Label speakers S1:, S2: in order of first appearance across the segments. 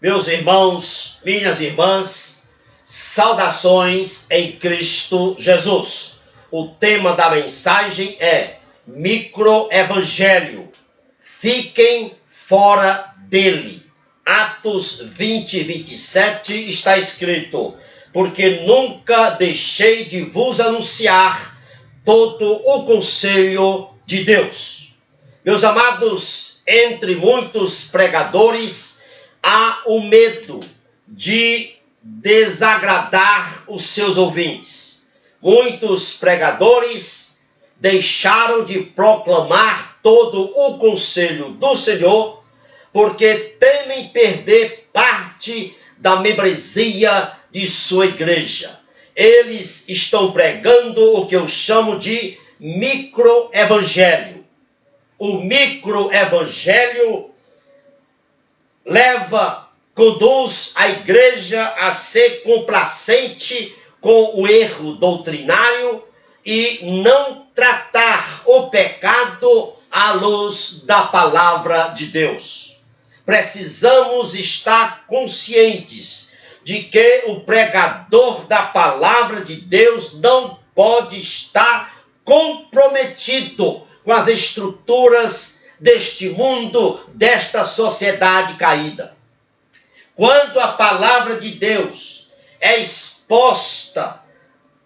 S1: Meus irmãos, minhas irmãs, saudações em Cristo Jesus. O tema da mensagem é microevangelho. Fiquem fora dele. Atos 20, 27 está escrito: porque nunca deixei de vos anunciar todo o conselho de Deus. Meus amados, entre muitos pregadores, há o medo de desagradar os seus ouvintes. Muitos pregadores deixaram de proclamar todo o conselho do Senhor porque temem perder parte da membresia de sua igreja. Eles estão pregando o que eu chamo de microevangelho. O microevangelho conduz a igreja a ser complacente com o erro doutrinário e não tratar o pecado à luz da palavra de Deus. Precisamos estar conscientes de que o pregador da palavra de Deus não pode estar comprometido com as estruturas deste mundo, desta sociedade caída. Quando a palavra de Deus é exposta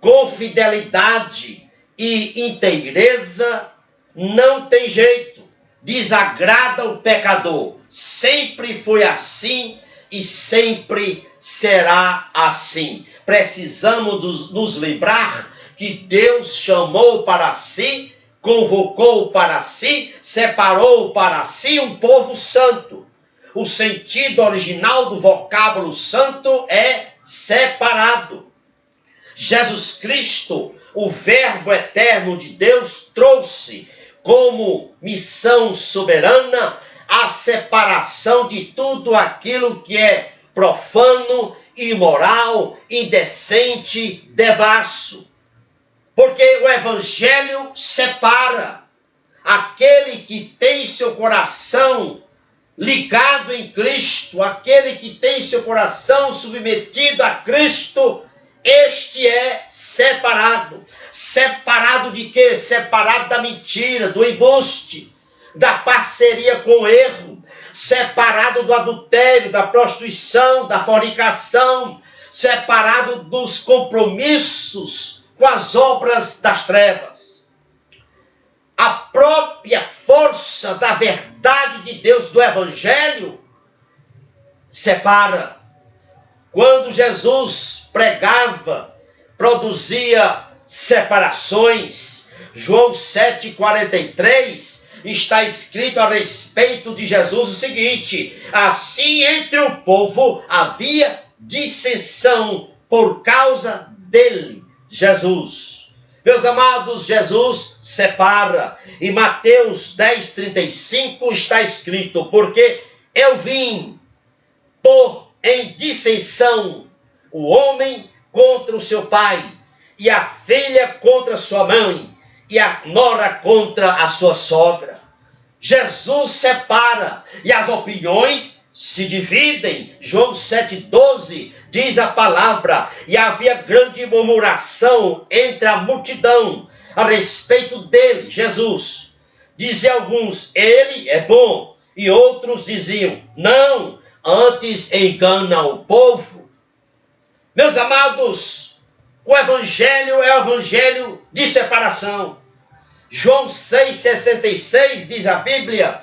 S1: com fidelidade e inteireza, não tem jeito, desagrada o pecador. Sempre foi assim e sempre será assim. Precisamos nos lembrar que Deus chamou para si, convocou para si, separou para si um povo santo. O sentido original do vocábulo santo é separado. Jesus Cristo, o Verbo eterno de Deus, trouxe como missão soberana a separação de tudo aquilo que é profano, imoral, indecente, devasso. Porque o Evangelho separa aquele que tem seu coração ligado em Cristo, aquele que tem seu coração submetido a Cristo. Este é separado. Separado de quê? Separado da mentira, do embuste, da parceria com o erro. Separado do adultério, da prostituição, da fornicação. Separado dos compromissos com as obras das trevas. A própria força da verdade de Deus, do Evangelho, separa. Quando Jesus pregava, produzia separações. João 7,43 está escrito a respeito de Jesus o seguinte: assim entre o povo havia dissensão por causa dele, Jesus. Meus amados, Jesus separa. Em Mateus 10,35 está escrito: porque eu vim pôr em dissensão o homem contra o seu pai, e a filha contra sua mãe, e a nora contra a sua sogra. Jesus separa, e as opiniões se dividem. João 7,12 diz a palavra: e havia grande murmuração entre a multidão a respeito dele, Jesus. Diziam alguns: ele é bom, e outros diziam: não, antes engana o povo. Meus amados, o Evangelho é o Evangelho de separação. João 6,66 diz a Bíblia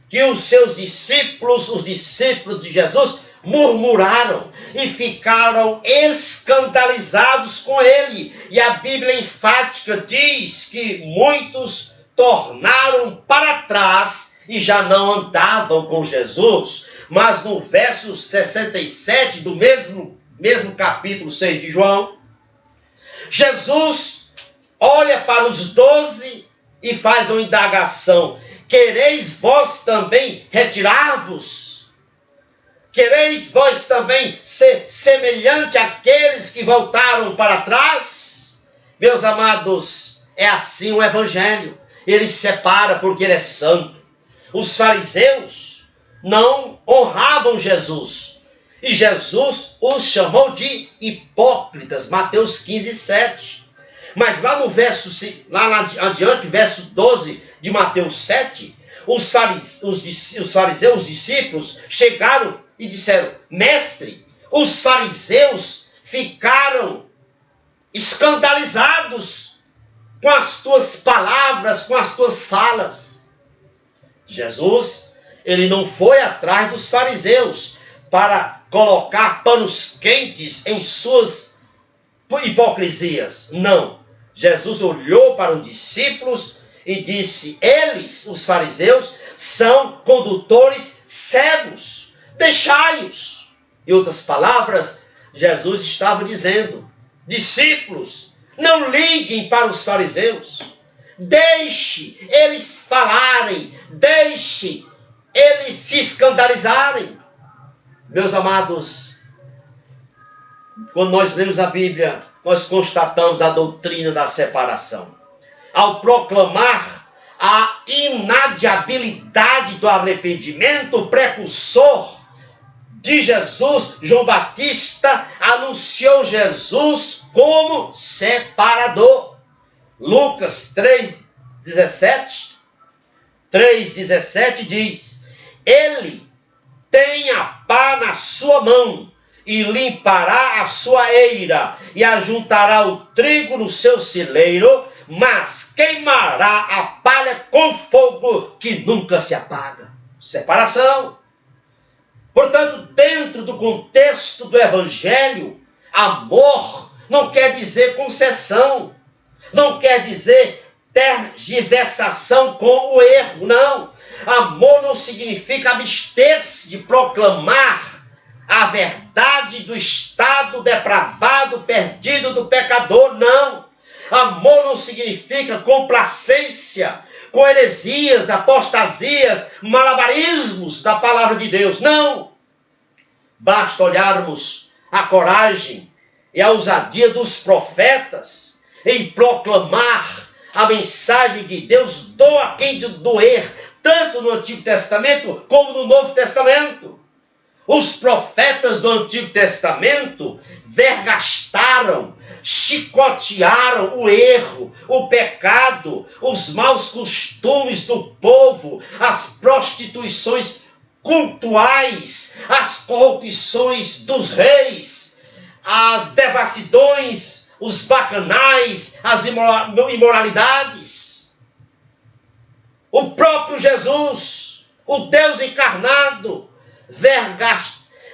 S1: que os seus discípulos, os discípulos de Jesus, murmuraram e ficaram escandalizados com ele. E a Bíblia enfática diz que muitos tornaram para trás e já não andavam com Jesus. Mas no verso 67 do mesmo capítulo 6 de João, Jesus olha para os 12 e faz uma indagação: quereis vós também retirar-vos? Quereis vós também ser semelhante àqueles que voltaram para trás? Meus amados, é assim o Evangelho. Ele separa porque ele é santo. Os fariseus não honravam Jesus. E Jesus os chamou de hipócritas, Mateus 15, 7. Mas lá no verso, lá adiante, verso 12 de Mateus 7, os fariseus, os discípulos, chegaram e disseram: Mestre, os fariseus ficaram escandalizados com as tuas palavras, com as tuas falas. Jesus, ele não foi atrás dos fariseus para colocar panos quentes em suas hipocrisias. Não. Jesus olhou para os discípulos e disse: eles, os fariseus, são condutores cegos. Deixai-os. Em outras palavras, Jesus estava dizendo: discípulos, não liguem para os fariseus. Deixe eles falarem. Deixe eles se escandalizarem. Meus amados, quando nós lemos a Bíblia, nós constatamos a doutrina da separação. Ao proclamar a inadiabilidade do arrependimento, o precursor de Jesus, João Batista, anunciou Jesus como separador. Lucas 3,17 diz: ele tem a pá na sua mão e limpará a sua eira e ajuntará o trigo no seu celeiro, mas queimará a palha com fogo que nunca se apaga. Separação. Portanto, dentro do contexto do Evangelho, amor não quer dizer concessão, não quer dizer tergiversação com o erro, não. Amor não significa abster-se de proclamar a verdade do estado depravado, perdido do pecador, não. Amor não significa complacência com heresias, apostasias, malabarismos da palavra de Deus, não. Basta olharmos a coragem e a ousadia dos profetas em proclamar a mensagem de Deus, doa quem doer, tanto no Antigo Testamento como no Novo Testamento. Os profetas do Antigo Testamento vergastaram, chicotearam o erro, o pecado, os maus costumes do povo, as prostituições cultuais, as corrupções dos reis, as devassidões, os bacanais, as imoralidades. O próprio Jesus, o Deus encarnado,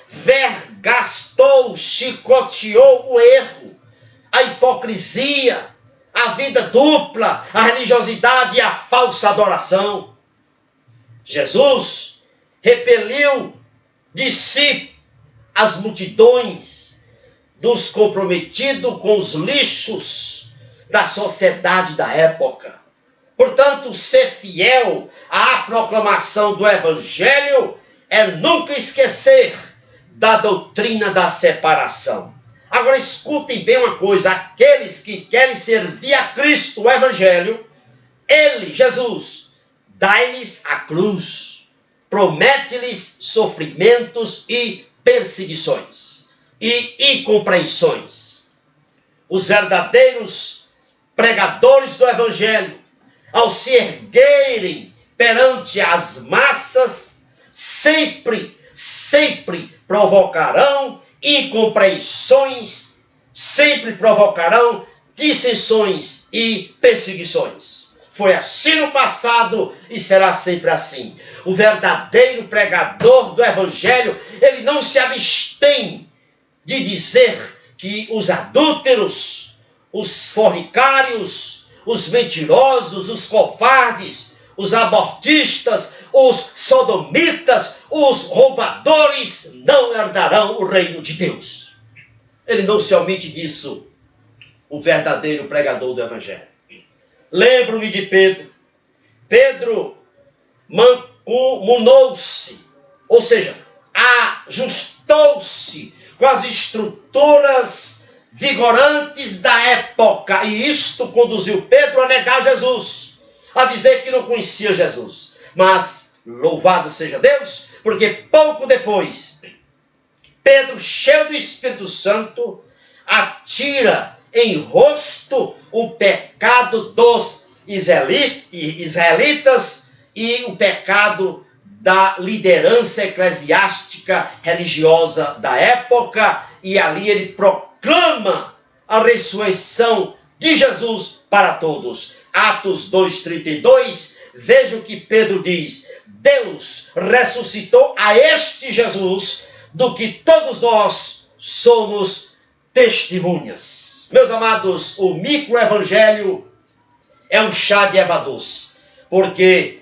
S1: vergastou, chicoteou o erro, a hipocrisia, a vida dupla, a religiosidade e a falsa adoração. Jesus repeliu de si as multidões dos comprometidos com os lixos da sociedade da época. Portanto, ser fiel à proclamação do Evangelho é nunca esquecer da doutrina da separação. Agora escutem bem uma coisa: aqueles que querem servir a Cristo, o Evangelho, Ele, Jesus, dá-lhes a cruz, promete-lhes sofrimentos e perseguições e incompreensões. Os verdadeiros pregadores do Evangelho, ao se erguerem perante as massas, sempre provocarão incompreensões, sempre provocarão dissensões e perseguições. Foi assim no passado e será sempre assim. O verdadeiro pregador do Evangelho, ele não se abstém de dizer que os adúlteros, os fornicários, os mentirosos, os covardes, os abortistas, os sodomitas, os roubadores não herdarão o reino de Deus. Ele não se omite disso, o verdadeiro pregador do Evangelho. Lembro-me de Pedro. Pedro mancomunou-se, ou seja, ajustou-se com as estruturas vigorantes da época, e isto conduziu Pedro a negar Jesus, a dizer que não conhecia Jesus. Mas louvado seja Deus, porque pouco depois Pedro, cheio do Espírito Santo, atira em rosto o pecado dos israelitas e o pecado da liderança eclesiástica religiosa da época, e ali ele proclama a ressurreição de Jesus para todos. Atos 2:32, veja o que Pedro diz: Deus ressuscitou a este Jesus, do que todos nós somos testemunhas. Meus amados, o microevangelho é um chá de erva doce, porque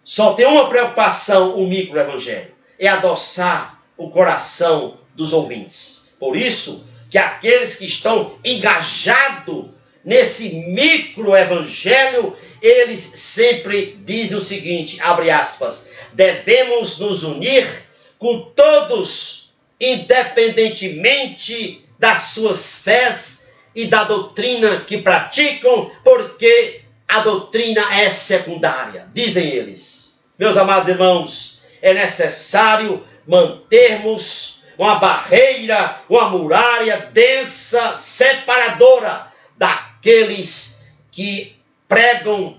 S1: só tem uma preocupação o microevangelho: é adoçar o coração dos ouvintes. Por isso que aqueles que estão engajados nesse microevangelho, eles sempre dizem o seguinte, abre aspas: devemos nos unir com todos, independentemente das suas fés e da doutrina que praticam, porque a doutrina é secundária, dizem eles. Meus amados irmãos, é necessário mantermos uma barreira, uma muralha densa, separadora daqueles que pregam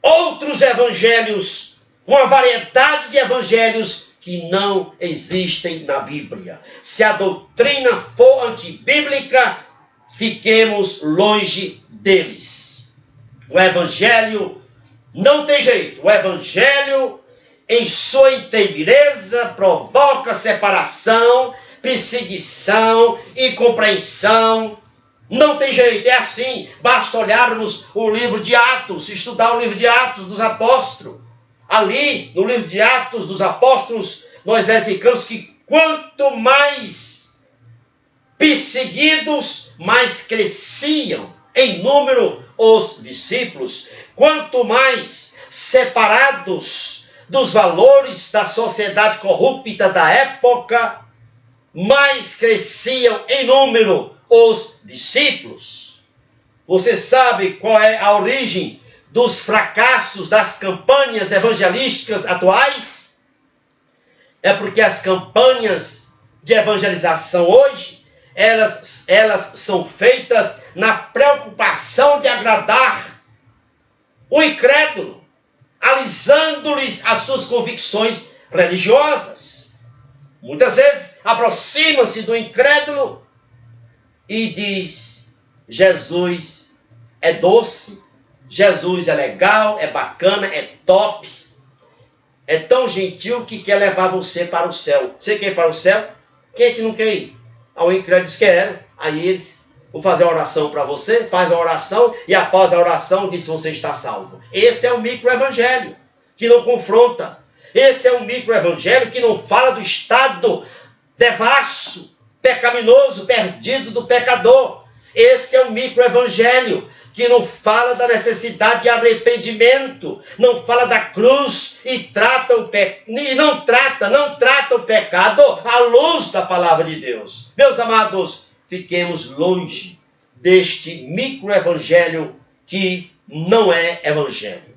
S1: outros evangelhos, uma variedade de evangelhos que não existem na Bíblia. Se a doutrina for antibíblica, fiquemos longe deles. O evangelho não tem jeito. O evangelho, em sua inteireza, provoca separação, perseguição e incompreensão. Não tem jeito, é assim. Basta olharmos o livro de Atos, estudar o livro de Atos dos Apóstolos. Ali, no livro de Atos dos Apóstolos, nós verificamos que quanto mais perseguidos, mais cresciam em número os discípulos. Quanto mais separados dos valores da sociedade corrupta da época, mais cresciam em número os discípulos. Você sabe qual é a origem dos fracassos das campanhas evangelísticas atuais? É porque as campanhas de evangelização hoje, elas são feitas na preocupação de agradar o incrédulo, alisando-lhes as suas convicções religiosas. Muitas vezes aproxima-se do incrédulo e diz: Jesus é doce, Jesus é legal, é bacana, é top, é tão gentil que quer levar você para o céu. Você quer ir para o céu? Quem é que não quer ir? O incrédulo diz: quero. Aí eles vão fazer a oração para você, faz a oração e após a oração diz se você está salvo. Esse é o microevangelho que não confronta. Esse é o microevangelho que não fala do estado devasso, pecaminoso, perdido do pecador. Esse é o microevangelho que não fala da necessidade de arrependimento, não fala da cruz e não trata o pecado à luz da palavra de Deus. Meus amados, fiquemos longe deste microevangelho que não é evangelho.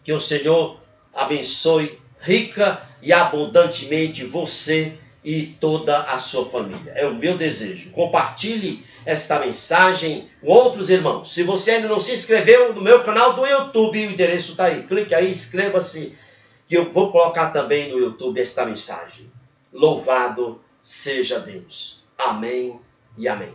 S1: Que o Senhor abençoe rica e abundantemente você e toda a sua família. É o meu desejo. Compartilhe esta mensagem com outros irmãos. Se você ainda não se inscreveu no meu canal do YouTube, o endereço está aí. Clique aí, inscreva-se, que eu vou colocar também no YouTube esta mensagem. Louvado seja Deus. Amém e amém.